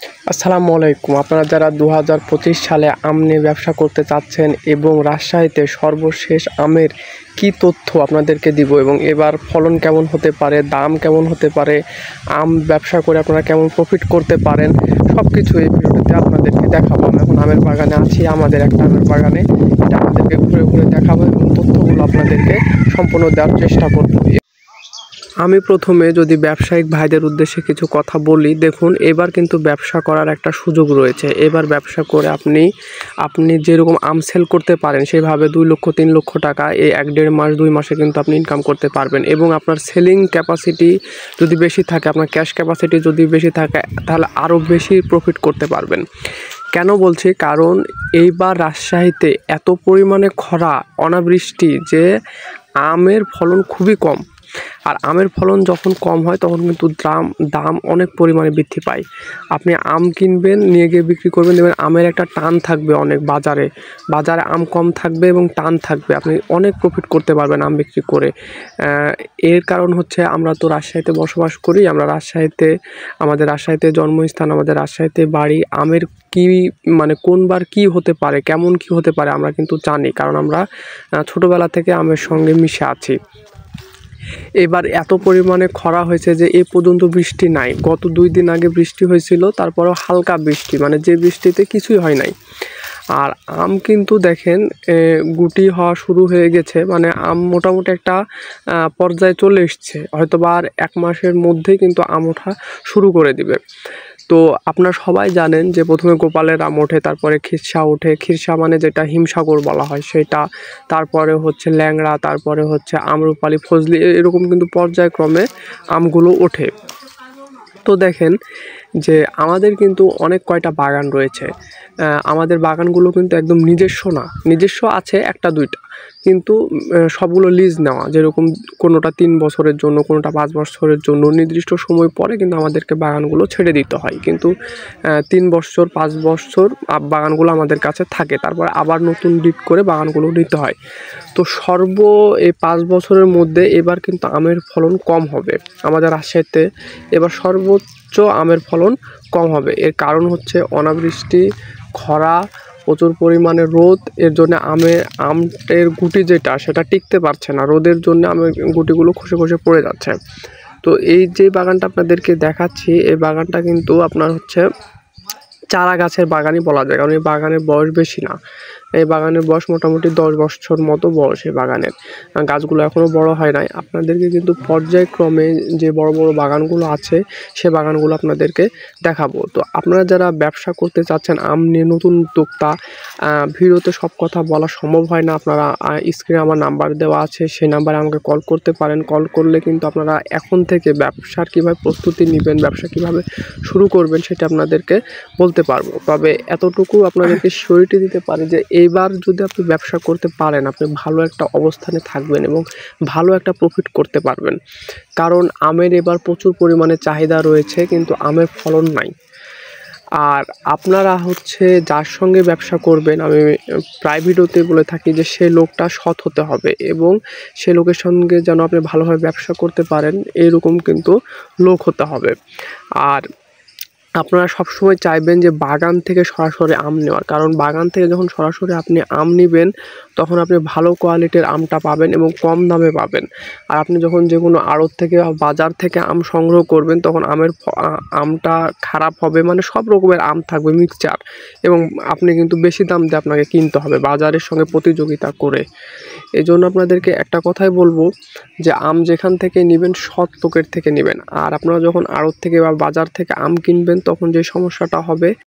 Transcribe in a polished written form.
আসসালামু আলাইকুম। আপনারা যারা ২০২৫ সালে আম নিয়ে ব্যবসা করতে চাচ্ছেন এবং রাজশাহীতে সর্বশেষ আমের কি তথ্য আপনাদেরকে দিব এবং এবার ফলন কেমন হতে পারে, দাম কেমন হতে পারে, আম ব্যবসা করে আপনারা কেমন প্রফিট করতে পারেন, সব কিছু এই ভিডিওতে আপনাদেরকে দেখাবো। আমি এখন আমের বাগানে আছি, আমাদের একটা আমের বাগানে। এটা আপনাদেরকে ঘুরে ঘুরে দেখাবো এবং তথ্যগুলো আপনাদেরকে সম্পূর্ণ দেওয়ার চেষ্টা করব। আমি প্রথমে যদি ব্যবসায়িক ভাইদের উদ্দেশ্যে কিছু কথা বলি, দেখুন এবার কিন্তু ব্যবসা করার একটা সুযোগ রয়েছে। এবার ব্যবসা করে আপনি যেরকম আম সেল করতে পারেন সেভাবে 2 লক্ষ 3 লক্ষ টাকা এই 1-1.5 মাস 2 মাসে কিন্তু আপনি ইনকাম করতে পারবেন এবং আপনার সেলিং ক্যাপাসিটি যদি বেশি থাকে, আপনার ক্যাশ ক্যাপাসিটি যদি বেশি থাকে, তাহলে আরও বেশি প্রফিট করতে পারবেন। কেন বলছি? কারণ এইবার রাজশাহীতে এত পরিমাণে খরা, অনাবৃষ্টি যে আমের ফলন খুবই কম। আর আমের ফলন যখন কম হয় তখন কিন্তু দাম অনেক পরিমাণে বৃদ্ধি পায়। আপনি আম কিনবেন, নিয়ে গিয়ে বিক্রি করবেন, দেখবেন আমের একটা টান থাকবে অনেক। বাজারে আম কম থাকবে এবং টান থাকবে, আপনি অনেক প্রফিট করতে পারবেন আম বিক্রি করে। এর কারণ হচ্ছে আমরা তো রাজশাহীতে বসবাস করি, আমাদের রাজশাহীতে জন্মস্থান, আমাদের রাজশাহীতে বাড়ি। আমের কি মানে কোনবার কি হতে পারে, কেমন কি হতে পারে আমরা কিন্তু জানি, কারণ আমরা ছোটোবেলা থেকে আমের সঙ্গে মিশে আছি। এবার এত পরিমাণে খরা হয়েছে যে এ পর্যন্ত বৃষ্টি নাই। গত 2 দিন আগে বৃষ্টি হয়েছিল, তারপরেও হালকা বৃষ্টি, মানে যে বৃষ্টিতে কিছুই হয় নাই। আর আম কিন্তু দেখেন গুটি হওয়া শুরু হয়ে গেছে, মানে আম মোটামুটি একটা পর্যায়ে চলে এসছে। হয়তো বা আর 1 মাসের মধ্যেই কিন্তু আম ওঠা শুরু করে দিবে। তো আপনারা সবাই জানেন যে প্রথমে গোপালের আম ওঠে, তারপরে খিরসা ওঠে। খিরসা মানে যেটা হিমসাগর বলা হয় সেটা, তারপরে হচ্ছে ল্যাংড়া, তারপরে হচ্ছে আম্রপালি, ফজলি, এরকম কিন্তু পর্যায়ক্রমে আমগুলো ওঠে। তো দেখেন যে আমাদের কিন্তু অনেক কয়টা বাগান রয়েছে। আমাদের বাগানগুলো কিন্তু একদম নিজস্ব আছে 1-2টা, কিন্তু সবগুলো লিজ নেওয়া। যেরকম কোনোটা 3 বছরের জন্য, কোনোটা 5 বছরের জন্য, নির্দিষ্ট সময় পরে কিন্তু আমাদেরকে বাগানগুলো ছেড়ে দিতে হয়। কিন্তু 3 বছর 5 বছর বাগানগুলো আমাদের কাছে থাকে, তারপর আবার নতুন ডিড করে বাগানগুলো নিতে হয়। তো এই 5 বছরের মধ্যে এবার কিন্তু আমের ফলন কম হবে আমাদের রাজশাহীতে। এবার সর্বোচ্চ আমের ফলন কম হবে। এর কারণ হচ্ছে অনাবৃষ্টি, খরা, প্রচুর পরিমাণে রোদ। এর জন্য আমের গুটি যেটা, সেটা টিকতে পারছে না। রোদের জন্য আমের গুটিগুলো খসে খসে পড়ে যাচ্ছে। তো এই যে বাগানটা আপনাদেরকে দেখাচ্ছি, এই বাগানটা কিন্তু আপনার হচ্ছে চারা গাছের বাগানই বলা যায়, কারণ এই বাগানের বয়স বেশি না। এই বাগানের বয়স মোটামুটি 10 বছর মতো বয়স এই বাগানের। গাছগুলো এখনও বড় হয় নাই। আপনাদেরকে কিন্তু পর্যায়ক্রমে যে বড় বড় বাগানগুলো আছে সে বাগানগুলো আপনাদেরকে দেখাবো। তো আপনারা যারা ব্যবসা করতে চাচ্ছেন আম নিয়ে, নতুন উদ্যোক্তা, ভিডিওতে সব কথা বলা সম্ভব হয় না। আপনারা স্ক্রিনে আমার নাম্বার দেওয়া আছে, সেই নাম্বারে আমাকে কল করতে পারেন। কল করলে কিন্তু আপনারা এখন থেকে ব্যবসার কীভাবে প্রস্তুতি নেবেন, ব্যবসা কীভাবে শুরু করবেন সেটা আপনাদেরকে বলতে পারবো। তবে এতটুকু আপনাদেরকে সিওরিটি দিতে পারি যে এইবার যদি আপনি ব্যবসা করতে পারেন, আপনি ভালো একটা অবস্থানে থাকবেন এবং ভালো একটা প্রফিট করতে পারবেন। কারণ আমের এবার প্রচুর পরিমাণে চাহিদা রয়েছে, কিন্তু আমের ফলন নাই। আর আপনারা হচ্ছে যার সঙ্গে ব্যবসা করবেন, আমি প্রায় ভিডিওতে বলে থাকি যে সেই লোকটা সৎ হতে হবে এবং সে লোকের সঙ্গে যেন আপনি ভালোভাবে ব্যবসা করতে পারেন, এরকম কিন্তু লোক হতে হবে। আর আপনারা সবসময় চাইবেন যে বাগান থেকে সরাসরি আম নেওয়ার, কারণ বাগান থেকে যখন সরাসরি আপনি আম নেবেন তখন আপনি ভালো কোয়ালিটির আমটা পাবেন এবং কম দামে পাবেন। আর আপনি যখন যে কোনো আড়ত থেকে বা বাজার থেকে আম সংগ্রহ করবেন তখন আমটা খারাপ হবে, মানে সব রকমের আম থাকবে মিক্সচার, এবং আপনি কিন্তু বেশি দাম দিয়ে আপনাকে কিনতে হবে বাজারের সঙ্গে প্রতিযোগিতা করে। এই জন্য আপনাদেরকে একটা কথাই বলবো যে আম যেখান থেকে নেবেন সৎ লোকের থেকে নেবেন। আর আপনারা যখন আড়ত থেকে বা বাজার থেকে আম কিনবেন তখন যে সমস্যাটা হবে,